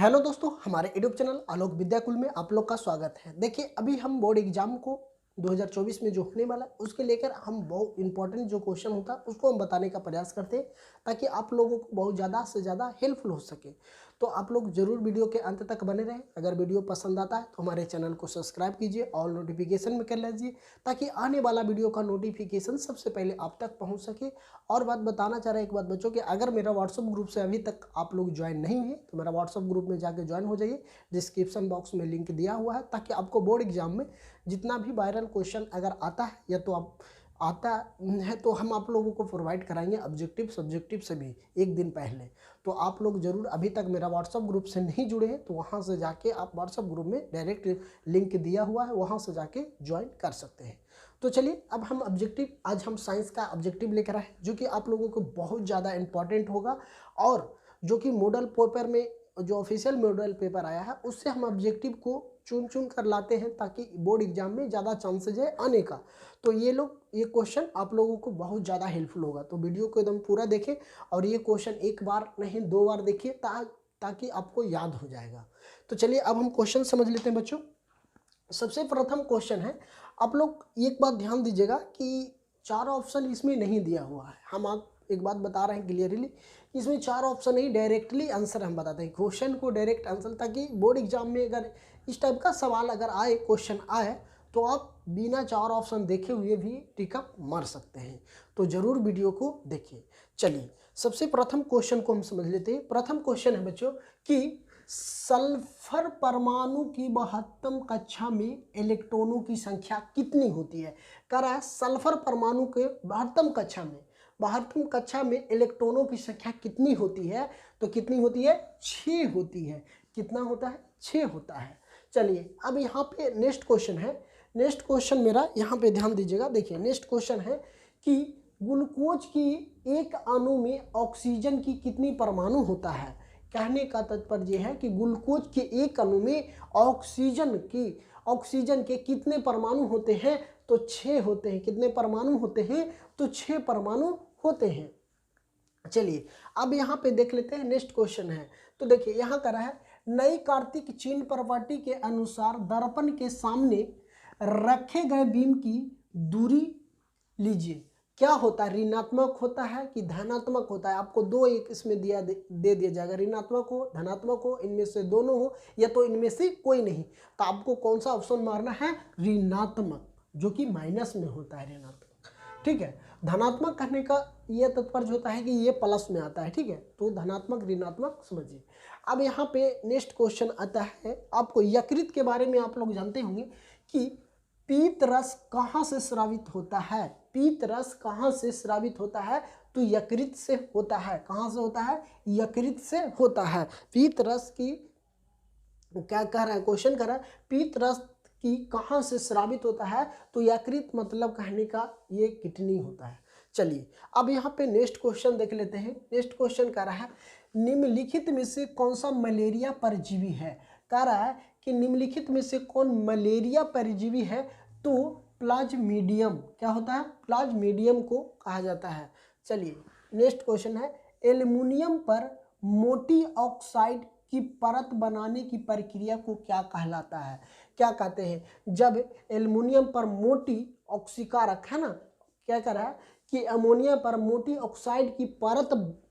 Hello दोस्तों, हमारे YouTube channel आलोक विद्याकुल में आप लोग का स्वागत है। देखिए, अभी हम बोर्ड एग्जाम को 2024 में जो होने वाला है उसके लेकर हम बहुत इंपॉर्टेंट जो क्वेश्चन होता है उसको हम बताने का प्रयास करते हैं ताकि आप लोगों को बहुत ज़्यादा से ज़्यादा हेल्पफुल हो सके। तो आप लोग ज़रूर वीडियो के अंत तक बने रहें। अगर वीडियो पसंद आता है तो हमारे चैनल को सब्सक्राइब कीजिए, ऑल नोटिफिकेशन में कर लीजिए ताकि आने वाला वीडियो का नोटिफिकेशन सबसे पहले आप तक पहुँच सके। और बात बताना चाह रहे हैं, एक बात बच्चों कि अगर मेरा व्हाट्सअप ग्रुप से अभी तक आप लोग ज्वाइन नहीं हुए तो मेरा व्हाट्सअप ग्रुप में जाके ज्वाइन हो जाइए। डिस्क्रिप्शन बॉक्स में लिंक दिया हुआ है ताकि आपको बोर्ड एग्जाम में जितना भी वायरल क्वेश्चन अगर आता है या तो आप आता है तो हम आप लोगों को प्रोवाइड कराएंगे ऑब्जेक्टिव सब्जेक्टिव से भी एक दिन पहले। तो आप लोग ज़रूर अभी तक मेरा व्हाट्सअप ग्रुप से नहीं जुड़े हैं तो वहाँ से जाके आप व्हाट्सअप ग्रुप में डायरेक्ट लिंक दिया हुआ है, वहाँ से जाके ज्वाइन कर सकते हैं। तो चलिए अब हम ऑब्जेक्टिव, आज हम साइंस का ऑब्जेक्टिव लेकर आए जो कि आप लोगों को बहुत ज़्यादा इंपॉर्टेंट होगा और जो कि मॉडल पेपर में जो ऑफिशियल मॉडल पेपर आया है उससे हम ऑब्जेक्टिव को चुन कर लाते हैं ताकि बोर्ड एग्जाम में ज़्यादा चांसेज है आने का। तो ये क्वेश्चन आप लोगों को बहुत ज़्यादा हेल्पफुल होगा, तो वीडियो को एकदम पूरा देखें और ये क्वेश्चन एक बार नहीं 2 बार देखिए ताकि आपको याद हो जाएगा। तो चलिए अब हम क्वेश्चन समझ लेते हैं बच्चों। सबसे प्रथम क्वेश्चन है, आप लोग एक बात ध्यान दीजिएगा कि 4 ऑप्शन इसमें नहीं दिया हुआ है। हम आप एक बात बता रहे हैं क्लियरली, इसमें 4 ऑप्शन नहीं, डायरेक्टली आंसर हम बताते हैं क्वेश्चन को, डायरेक्ट आंसर, ताकि बोर्ड एग्जाम में अगर इस टाइप का सवाल अगर आए, क्वेश्चन आए तो आप बिना 4 ऑप्शन देखे हुए भी टिकअप मार सकते हैं। तो ज़रूर वीडियो को देखिए। चलिए सबसे प्रथम क्वेश्चन को हम समझ लेते हैं। प्रथम क्वेश्चन है बच्चों कि सल्फर परमाणु की महत्तम कक्षा में इलेक्ट्रॉनों की संख्या कितनी होती है। कह रहा है सल्फर परमाणु के महत्तम कक्षा में इलेक्ट्रॉनों की संख्या कितनी होती है। तो कितनी होती है? 6 होती है। कितना होता है? 6 होता है। चलिए अब यहाँ पे नेक्स्ट क्वेश्चन है। नेक्स्ट क्वेश्चन मेरा यहाँ पे ध्यान दीजिएगा। देखिए नेक्स्ट क्वेश्चन है कि ग्लूकोज की एक अणु में ऑक्सीजन की कितनी परमाणु होता है। कहने का तात्पर्य है कि ग्लूकोज के एक अणु में ऑक्सीजन के कितने परमाणु होते हैं। तो 6 होते हैं। कितने परमाणु होते हैं? तो 6 परमाणु होते हैं। चलिए अब यहाँ पे देख लेते हैं। नेक्स्ट क्वेश्चन है, तो देखिए यहाँ कर रहा है नई कार्तिक चिन्ह प्रॉपर्टी के अनुसार दर्पण के सामने रखे गए बीम की दूरी लीजिए। क्या होता है? ऋणात्मक होता है कि धनात्मक होता है? आपको दो एक इसमें दे दिया जाएगा, ऋणात्मक हो धनात्मक हो, इनमें से दोनों हो या तो इनमें से कोई नहीं। तो आपको कौन सा ऑप्शन मारना है? ऋणात्मक, जो कि माइनस में होता है ऋणात्मक। ठीक है, धनात्मक कहने का यह तात्पर्य होता है कि ये प्लस में आता है। ठीक है, तो धनात्मक ऋणात्मक समझिए। अब यहाँ पे नेक्स्ट क्वेश्चन आता है, आपको यकृत के बारे में आप लोग जानते होंगे कि पीत रस कहाँ से स्रावित होता है। पीत रस कहाँ से स्रावित होता है? तो यकृत से होता है। कहाँ से होता है? यकृत से होता है। पीत रस की क्या कह रहा है क्वेश्चन, कह रहा है पीत रस की कहाँ से स्रावित होता है। तो यकृत मतलब कहने का ये किडनी होता है। चलिए अब यहाँ पे नेक्स्ट क्वेश्चन देख लेते हैं। नेक्स्ट क्वेश्चन कह रहा है निम्नलिखित में से कौन सा मलेरिया परजीवी है। कह रहा है कि निम्नलिखित में से कौन मलेरिया परजीवी है। तो प्लाज्मीडियम क्या होता है? प्लाज्मीडियम को कहा जाता है। चलिए नेक्स्ट क्वेश्चन है एल्युमिनियम पर मोटी ऑक्साइड की परत बनाने की प्रक्रिया को क्या कहलाता है। क्या कहते हैं? जब एल्युमिनियम पर मोटी ऑक्सीकारक है ना, क्या कर रहा है कि अमोनिया पर मोटी ऑक्साइड की परत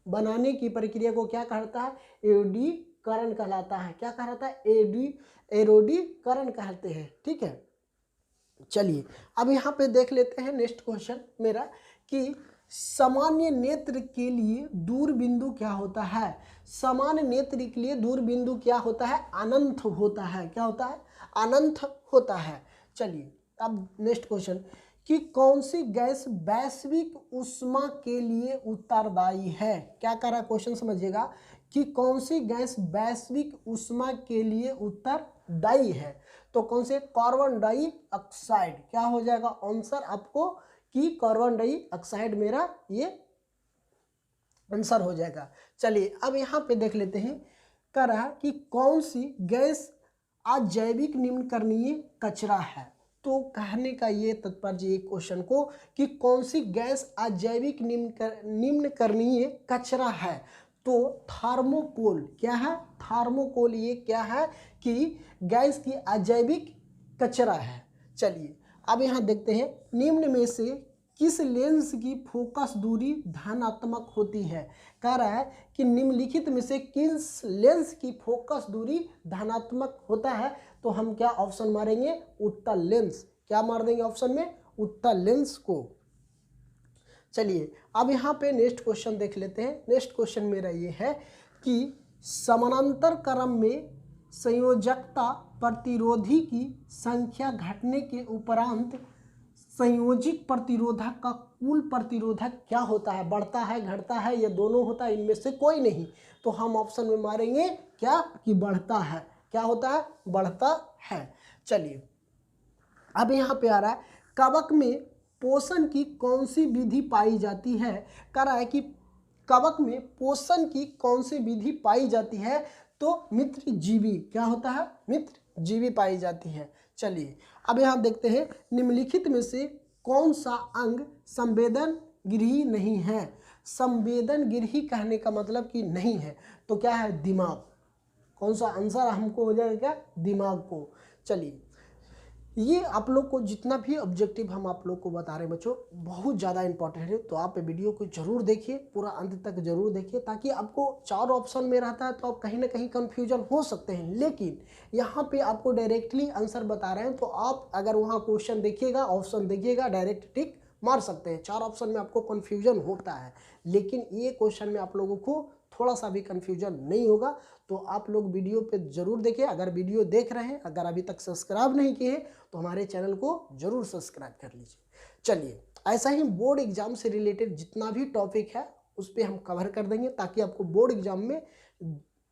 बनाने की प्रक्रिया को क्या कहता है? एरोडीकरण कहलाता है। क्या कहलाता है? एरोडीकरण कहते हैं। ठीक है, चलिए अब यहाँ पे देख लेते हैं नेक्स्ट क्वेश्चन मेरा कि सामान्य नेत्र के लिए दूर बिंदु क्या होता है। सामान्य नेत्र के लिए दूर बिंदु क्या होता है? अनंत होता है। क्या होता है? अनंत होता है। चलिए अब नेक्स्ट क्वेश्चन कि कौन सी गैस वैश्विक ऊष्मा के लिए उत्तरदायी है। क्या कर रहा है क्वेश्चन समझिएगा कि कौन सी गैस वैश्विक ऊष्मा के लिए उत्तरदायी है। तो कौन से? Carbon dioxide. क्या हो जाएगा आंसर आपको कि कार्बन डाइऑक्साइड मेरा ये आंसर हो जाएगा। चलिए अब यहाँ पे देख लेते हैं, कह रहा है कि कौन सी गैस अजैविक निम्नकरणीय कचरा है। तो कहने का ये तात्पर्य एक क्वेश्चन को कि कौन सी गैस अजैविक निम्नकरणीय कचरा है। तो थर्मोकोल क्या है, थर्मोकोल ये क्या है कि गैस की अजैविक कचरा है। चलिए अब यहाँ देखते हैं निम्न में से किस लेंस की फोकस दूरी धनात्मक होती है। कह रहा है कि निम्नलिखित में से किस लेंस की फोकस दूरी धनात्मक होता है, तो हम क्या ऑप्शन मारेंगे, उत्तल लेंस। क्या मार देंगे ऑप्शन में, उत्तल लेंस को। चलिए अब यहाँ पे नेक्स्ट क्वेश्चन देख लेते हैं। नेक्स्ट क्वेश्चन मेरा ये है कि समानांतर क्रम में संयोजकता प्रतिरोधी की संख्या घटने के उपरांत संयोजित प्रतिरोधक का कुल प्रतिरोधक क्या होता है, बढ़ता है, घटता है, या दोनों होता है, इनमें से कोई नहीं। तो हम ऑप्शन में मारेंगे क्या कि बढ़ता है। क्या होता है, बढ़ता है। चलिए अब यहाँ पे आ रहा है कवक में पोषण की कौन सी विधि पाई जाती है। कह रहा है कि कवक में पोषण की कौन सी विधि पाई जाती है, तो मित्रजीवी। क्या होता है, मित्रजीवी पाई जाती है। चलिए अब यहाँ देखते हैं निम्नलिखित में से कौन सा अंग संवेदन गृही नहीं है। संवेदन गृही कहने का मतलब कि नहीं है, तो क्या है, दिमाग। कौन सा आंसर हमको हो जाएगा, क्या, दिमाग को। चलिए ये आप लोग को जितना भी ऑब्जेक्टिव हम आप लोग को बता रहे हैं बच्चों, बहुत ज़्यादा इंपॉर्टेंट है। तो आप वीडियो को जरूर देखिए, पूरा अंत तक जरूर देखिए, ताकि आपको 4 ऑप्शन में रहता है तो आप कहीं ना कहीं कंफ्यूजन हो सकते हैं, लेकिन यहाँ पे आपको डायरेक्टली आंसर बता रहे हैं। तो आप अगर वहाँ क्वेश्चन देखिएगा, ऑप्शन देखिएगा, डायरेक्ट टिक मार सकते हैं। 4 ऑप्शन में आपको कन्फ्यूजन होता है, लेकिन ये क्वेश्चन में आप लोगों को थोड़ा सा भी कन्फ्यूजन नहीं होगा। तो आप लोग वीडियो पे जरूर देखिए। अगर वीडियो देख रहे हैं, अगर अभी तक सब्सक्राइब नहीं किए तो हमारे चैनल को जरूर सब्सक्राइब कर लीजिए। चलिए ऐसा ही बोर्ड एग्जाम से रिलेटेड जितना भी टॉपिक है उस पर हम कवर कर देंगे, ताकि आपको बोर्ड एग्जाम में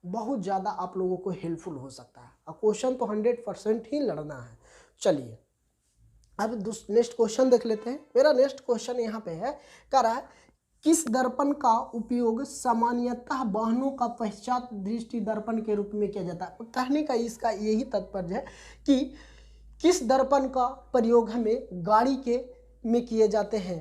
बहुत ज़्यादा आप लोगों को हेल्पफुल हो सकता है। और क्वेश्चन तो 100% ही लड़ना है। चलिए अब नेक्स्ट क्वेश्चन देख लेते हैं। मेरा नेक्स्ट क्वेश्चन यहाँ पे है, कह रहा है किस दर्पण का उपयोग सामान्यतः वाहनों का पश्चात दृष्टि दर्पण के रूप में किया जाता है। कहने का इसका यही तात्पर्य है कि किस दर्पण का प्रयोग हमें गाड़ी के में किए जाते हैं।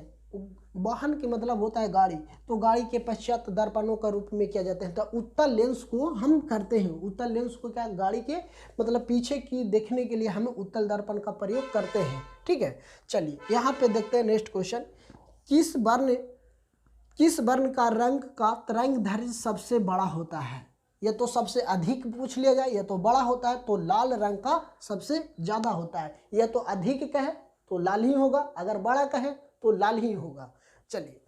वाहन के मतलब होता है गाड़ी, तो गाड़ी के पश्चात दर्पणों का रूप में किया जाते हैं। तो उत्तल लेंस को हम करते हैं, उत्तल लेंस को क्या, गाड़ी के मतलब पीछे की देखने के लिए हम उत्तल दर्पण का प्रयोग करते हैं। ठीक है, चलिए यहाँ पे देखते हैं नेक्स्ट क्वेश्चन। किस वर्ण का रंग का तरंगदैर्घ्य सबसे बड़ा होता है। या तो सबसे अधिक पूछ लिया जाए, या तो बड़ा होता है तो लाल रंग का सबसे ज़्यादा होता है। या तो अधिक कहे तो लाल ही होगा, अगर बड़ा कहे तो लाल ही होगा। चलिए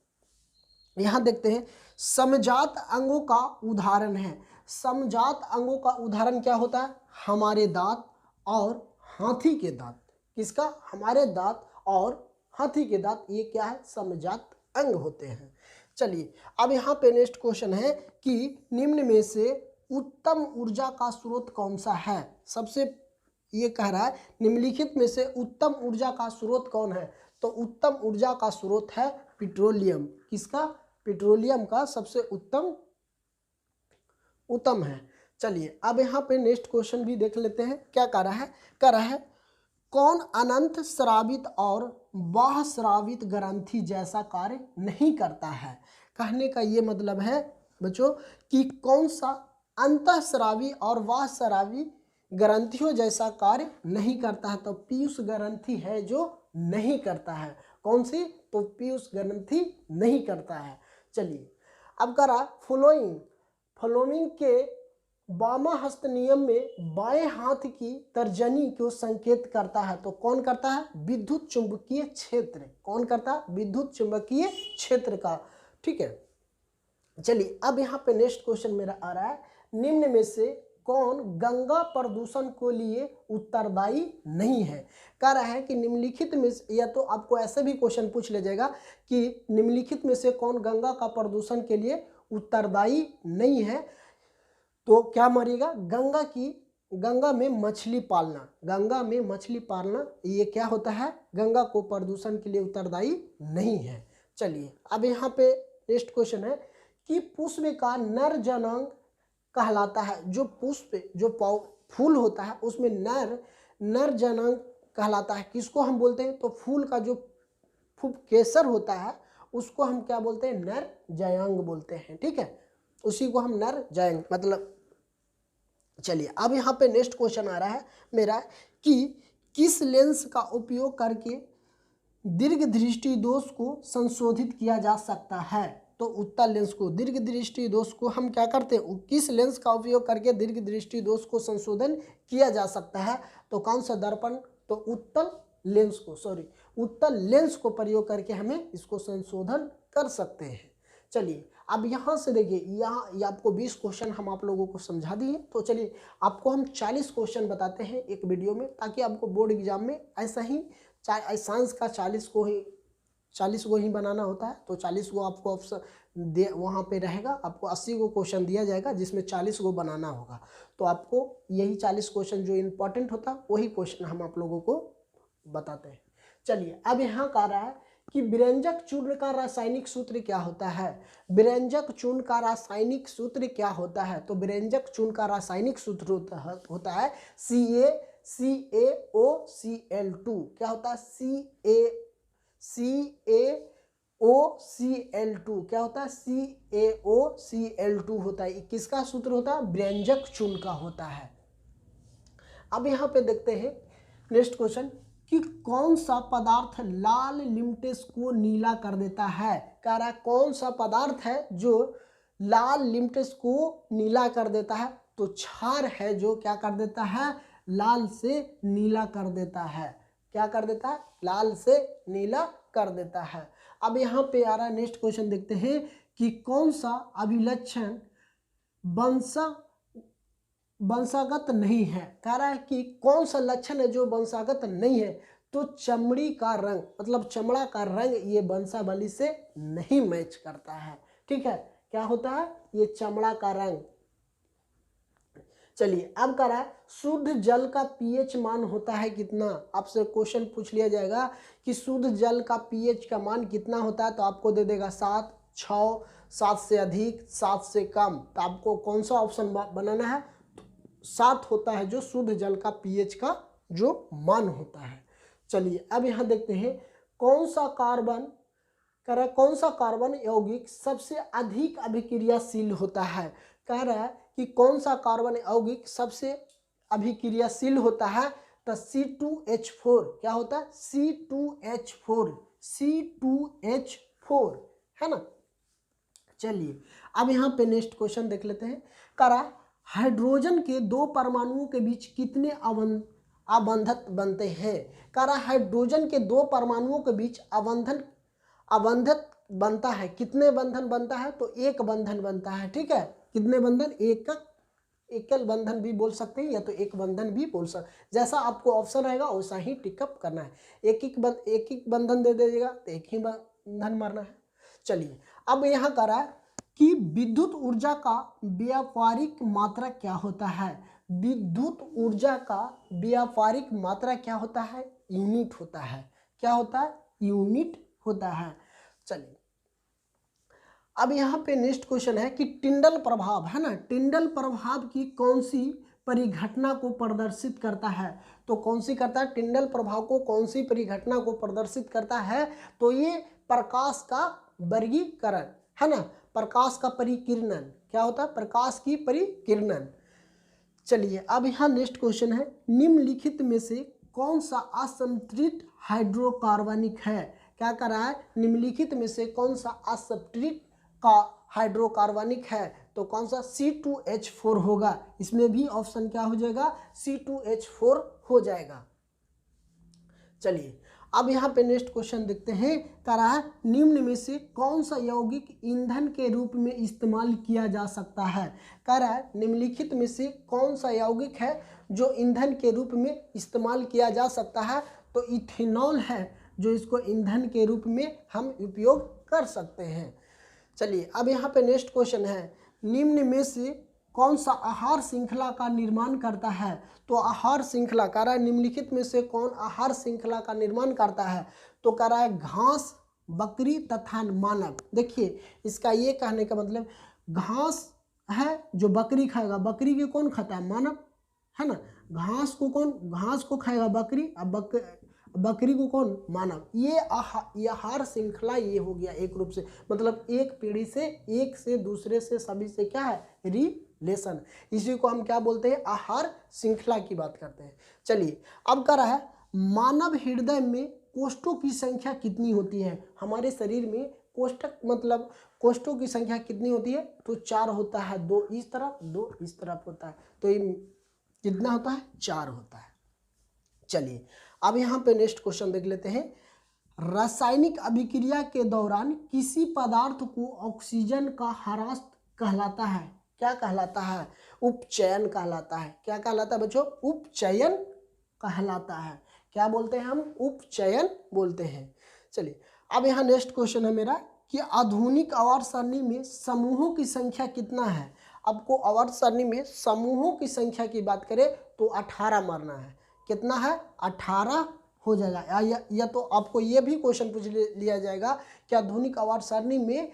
यहाँ देखते हैं समजात अंगों का उदाहरण है। समजात अंगों का उदाहरण क्या होता है, हमारे दांत और हाथी के दांत। किसका, हमारे दांत और हाथी के दांत, ये क्या है, समजात अंग होते हैं। चलिए अब यहाँ पे नेक्स्ट क्वेश्चन है कि निम्न में से उत्तम ऊर्जा का स्रोत कौन सा है। सबसे ये कह रहा है निम्नलिखित में से उत्तम ऊर्जा का स्रोत कौन है, तो उत्तम ऊर्जा का स्रोत है पेट्रोलियम। किसका, पेट्रोलियम का सबसे उत्तम है। चलिए अब यहाँ पे नेक्स्ट क्वेश्चन भी देख लेते हैं। क्या कह रहा है कौन अनंत स्रावित और बाह्य स्रावित ग्रंथि जैसा कार्य नहीं करता है। कहने का ये मतलब है बच्चों कि कौन सा अंतःस्रावी और बाह्य स्रावी ग्रंथियों जैसा कार्य नहीं करता है। तो पीयूष ग्रंथि है जो नहीं करता है। कौन सी, तो पीयूष ग्रंथि नहीं करता है। चलिए अब करा फ्लोइंग के वामा हस्त नियम में बाएं हाथ की तर्जनी को संकेत करता है। तो कौन करता है, विद्युत चुंबकीय क्षेत्र। कौन करता है, विद्युत चुंबकीय क्षेत्र का। ठीक है, चलिए अब यहाँ पे नेक्स्ट क्वेश्चन मेरा आ रहा है, निम्न में से कौन गंगा प्रदूषण को लिए उत्तरदायी नहीं है। कह रहा है कि निम्नलिखित में, या तो आपको ऐसे भी क्वेश्चन पूछ ले जाएगा कि निम्नलिखित में से कौन गंगा का प्रदूषण के लिए उत्तरदायी नहीं है। तो क्या मारिएगा, गंगा में मछली पालना। गंगा में मछली पालना ये क्या होता है, गंगा को प्रदूषण के लिए उत्तरदायी नहीं है। चलिए अब यहाँ पे नेक्स्ट क्वेश्चन है कि पुष्प का नर जनांग कहलाता है। जो पुष्प जो फूल होता है उसमें नर जनांग कहलाता है। किसको हम बोलते हैं, तो फूल का जो केसर होता है उसको हम क्या बोलते हैं, नर जयांग बोलते हैं। ठीक है, उसी को हम नर जाएंगे मतलब। चलिए अब यहाँ पे नेक्स्ट क्वेश्चन आ रहा है मेरा कि किस लेंस का उपयोग करके दीर्घ दृष्टि दोष को संशोधित किया जा सकता है। तो उत्तल लेंस को, दीर्घ दृष्टि दोष को हम क्या करते हैं, किस लेंस का उपयोग करके दीर्घ दृष्टि दोष को संशोधन किया जा सकता है। तो कौन सा दर्पण, तो उत्तल लेंस को, उत्तल लेंस को प्रयोग करके हमें इसको संशोधन कर सकते हैं। चलिए अब यहाँ से देखिए, यहाँ ये आपको 20 क्वेश्चन हम आप लोगों को समझा दिए। तो चलिए आपको हम 40 क्वेश्चन बताते हैं एक वीडियो में, ताकि आपको बोर्ड एग्जाम में ऐसा ही साइंस का 40 को ही बनाना होता है। तो 40 को आपको ऑप्शन दे वहाँ पे रहेगा, आपको 80 को क्वेश्चन दिया जाएगा जिसमें 40 को बनाना होगा। तो आपको यही 40 क्वेश्चन जो इम्पोर्टेंट होता है वही क्वेश्चन हम आप लोगों को बताते हैं। चलिए अब यहाँ कह रहा है कि विरंजक चूर्ण का रासायनिक सूत्र क्या होता है। विरंजक चूर्ण का रासायनिक सूत्र क्या होता है। तो विरंजक चूर्ण का रासायनिक सूत्र होता है CaOCl2। क्या होता है, CaOCl2। क्या होता है, CaOCl2 होता है। किसका सूत्र होता है, विरंजक चूर्ण का होता है। अब यहाँ पे देखते हैं नेक्स्ट क्वेश्चन कि कौन सा पदार्थ लाल लिमटिस को नीला कर देता है। कह रहा है कौन सा पदार्थ है जो लाल लिमटिस को नीला कर देता है। तो क्षार है जो क्या कर देता है, लाल से नीला कर देता है। क्या कर देता है, लाल से नीला कर देता है। अब यहाँ पे आ रहा है नेक्स्ट क्वेश्चन, देखते हैं कि कौन सा अभिलक्षण वंशागत नहीं है। कह रहा है कि कौन सा लक्षण है जो वंशागत नहीं है। तो चमड़ी का रंग, मतलब चमड़ा का रंग ये वंशावली से नहीं मैच करता है। ठीक है, क्या होता है, ये चमड़ा का रंग। चलिए अब कह रहा है शुद्ध जल का पीएच मान होता है कितना। आपसे क्वेश्चन पूछ लिया जाएगा कि शुद्ध जल का पीएच का मान कितना होता है। तो आपको दे देगा 7, 6, 7 से अधिक, 7 से कम। तो आपको कौन सा ऑप्शन बनाना है, 7 होता है जो शुद्ध जल का पीएच का जो मान होता है। चलिए अब यहाँ देखते हैं कौन सा कार्बन, कह रहा है कौन सा कार्बन यौगिक सबसे अधिक अभिक्रियाशील होता है। कह रहा है कि कौन सा कार्बन यौगिक सबसे अभिक्रियाशील होता है। तो C2H4। क्या होता है, C2H4 है ना। चलिए अब यहाँ पे नेक्स्ट क्वेश्चन देख लेते हैं। कह रहा है हाइड्रोजन के 2 परमाणुओं के बीच कितने अबंधत बनते हैं। कह रहा है हाइड्रोजन के 2 परमाणुओं के बीच अबंधत बनता है। कितने बंधन बनता है, तो एक बंधन बनता है। ठीक है, कितने बंधन, एकल बंधन भी बोल सकते हैं या तो एक बंधन भी बोल सकते, जैसा आपको ऑप्शन रहेगा वैसा ही टिकअप करना है। एक बंधन दे दीजिएगा तो एक ही बंधन मारना है। चलिए अब यहाँ कह रहा है कि विद्युत ऊर्जा का व्यापारिक मात्रा क्या होता है। विद्युत ऊर्जा का व्यापारिक मात्रा क्या होता है, यूनिट होता है। क्या होता है, यूनिट होता है। चलिए अब यहाँ पे नेक्स्ट क्वेश्चन है कि टिंडल प्रभाव है ना, टिंडल प्रभाव की कौन सी परिघटना को प्रदर्शित करता है। तो कौन सी करता है, टिंडल प्रभाव को कौन सी परिघटना को प्रदर्शित करता है। तो ये प्रकाश का वर्गीकरण है ना, प्रकाश का परिकिरणन। क्या होता है, प्रकाश की परिकिरणन। चलिए अब यहाँ नेक्स्ट क्वेश्चन है निम्नलिखित में से कौन सा असंतृप्त हाइड्रोकार्बनिक है। क्या कर रहा है, निम्नलिखित में से कौन सा असंतृप्त का हाइड्रोकार्बनिक है। तो कौन सा, C2H4 होगा। इसमें भी ऑप्शन क्या हो जाएगा, C2H4 हो जाएगा। चलिए अब यहाँ पे नेक्स्ट क्वेश्चन देखते हैं। कह रहा है निम्न में से कौन सा यौगिक ईंधन के रूप में इस्तेमाल किया जा सकता है। कह रहा है निम्नलिखित में से कौन सा यौगिक है जो ईंधन के रूप में इस्तेमाल किया जा सकता है। तो इथेनॉल है जो इसको ईंधन के रूप में हम उपयोग कर सकते हैं। चलिए अब यहाँ पे नेक्स्ट क्वेश्चन है निम्न में से कौन सा आहार श्रृंखला का निर्माण करता है। तो आहार श्रृंखला, कह रहा है निम्नलिखित में से कौन आहार श्रृंखला का निर्माण करता है। तो कह रहा है घास, बकरी तथा मानव। देखिए इसका ये कहने का मतलब घास है जो बकरी खाएगा, बकरी के कौन खाता है, मानव है ना। घास को खाएगा बकरी, बकरी को कौन? मानव। ये आहार श्रृंखला ये हो गया एक रूप से, मतलब एक पीढ़ी से, एक से दूसरे से, सभी से क्या है? रिलेशन। इसी को हम क्या बोलते हैं? आहार श्रृंखला की बात करते हैं। चलिए अब क्या रहा है, मानव हृदय में कोष्ठों की संख्या कितनी होती है? हमारे शरीर में कोष्ठक मतलब कोष्ठों की संख्या कितनी होती है? तो 4 होता है, 2 इस तरफ 2 इस तरफ होता है, तो ये कितना होता है? 4 होता है। चलिए अब यहाँ पे नेक्स्ट क्वेश्चन देख लेते हैं। रासायनिक अभिक्रिया के दौरान किसी पदार्थ को ऑक्सीजन का ह्रास कहलाता है। क्या कहलाता है? उपचयन कहलाता है। क्या कहलाता है बच्चों? उपचयन कहलाता है। क्या बोलते हैं हम? उपचयन बोलते हैं। चलिए अब यहाँ नेक्स्ट क्वेश्चन है मेरा कि आधुनिक आवर्त सारणी में समूहों की संख्या कितना है? आपको आवर्त सारणी में समूहों की संख्या की बात करें तो 18 मारना है। कितना है? 18 हो जाएगा। या तो आपको ये भी क्वेश्चन पूछ लिया जाएगा कि आधुनिक आवर्त सारणी में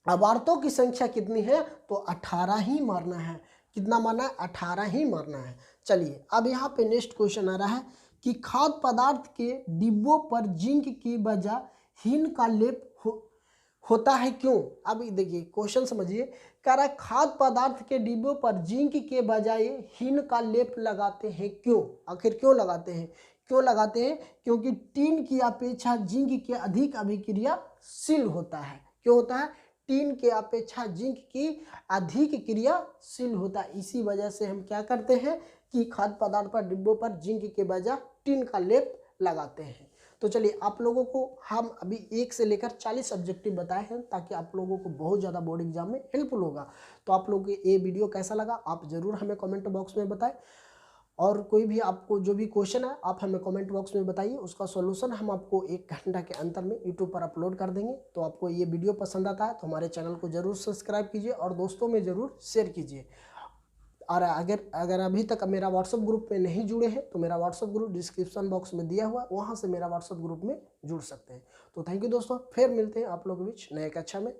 आवर्तों की संख्या कितनी है? तो 18 ही मारना है। कितना मारना है? 18 ही मारना है। चलिए अब यहाँ पे नेक्स्ट क्वेश्चन आ रहा है कि खाद्य पदार्थ के डिब्बों पर जिंक की बजाय हीन का लेप होता है क्यों? अब देखिए क्वेश्चन समझिए। कह रहा है खाद्य पदार्थ के डिब्बों पर जिंक के बजाय हीन का लेप लगाते हैं क्यों? आखिर क्यों लगाते हैं? क्यों लगाते हैं? क्योंकि टीन की अपेक्षा जिंक के अधिक अभिक्रियाशील होता है। क्यों होता है? टीन के अपेक्षा जिंक की अधिक क्रियाशील होता है। इसी वजह से हम क्या करते हैं कि खाद्य पदार्थ पर डिब्बों पर जिंक के बजाय टीन का लेप लगाते हैं। तो चलिए आप लोगों को हम अभी 1 से लेकर 40 ऑब्जेक्टिव बताए हैं ताकि आप लोगों को बहुत ज़्यादा बोर्ड एग्जाम में हेल्पफुल होगा। तो आप लोगों को ये वीडियो कैसा लगा आप ज़रूर हमें कमेंट बॉक्स में बताएं, और कोई भी आपको जो भी क्वेश्चन है आप हमें कमेंट बॉक्स में बताइए, उसका सॉल्यूशन हम आपको 1 घंटा के अंतर में यूट्यूब पर अपलोड कर देंगे। तो आपको ये वीडियो पसंद आता है तो हमारे चैनल को ज़रूर सब्सक्राइब कीजिए और दोस्तों में ज़रूर शेयर कीजिए। और अगर अभी तक मेरा व्हाट्सएप ग्रुप में नहीं जुड़े हैं तो मेरा व्हाट्सएप ग्रुप डिस्क्रिप्शन बॉक्स में दिया हुआ है, वहाँ से मेरा व्हाट्सएप ग्रुप में जुड़ सकते हैं। तो थैंक यू दोस्तों, फिर मिलते हैं आप लोगों के बीच नए कक्षा में।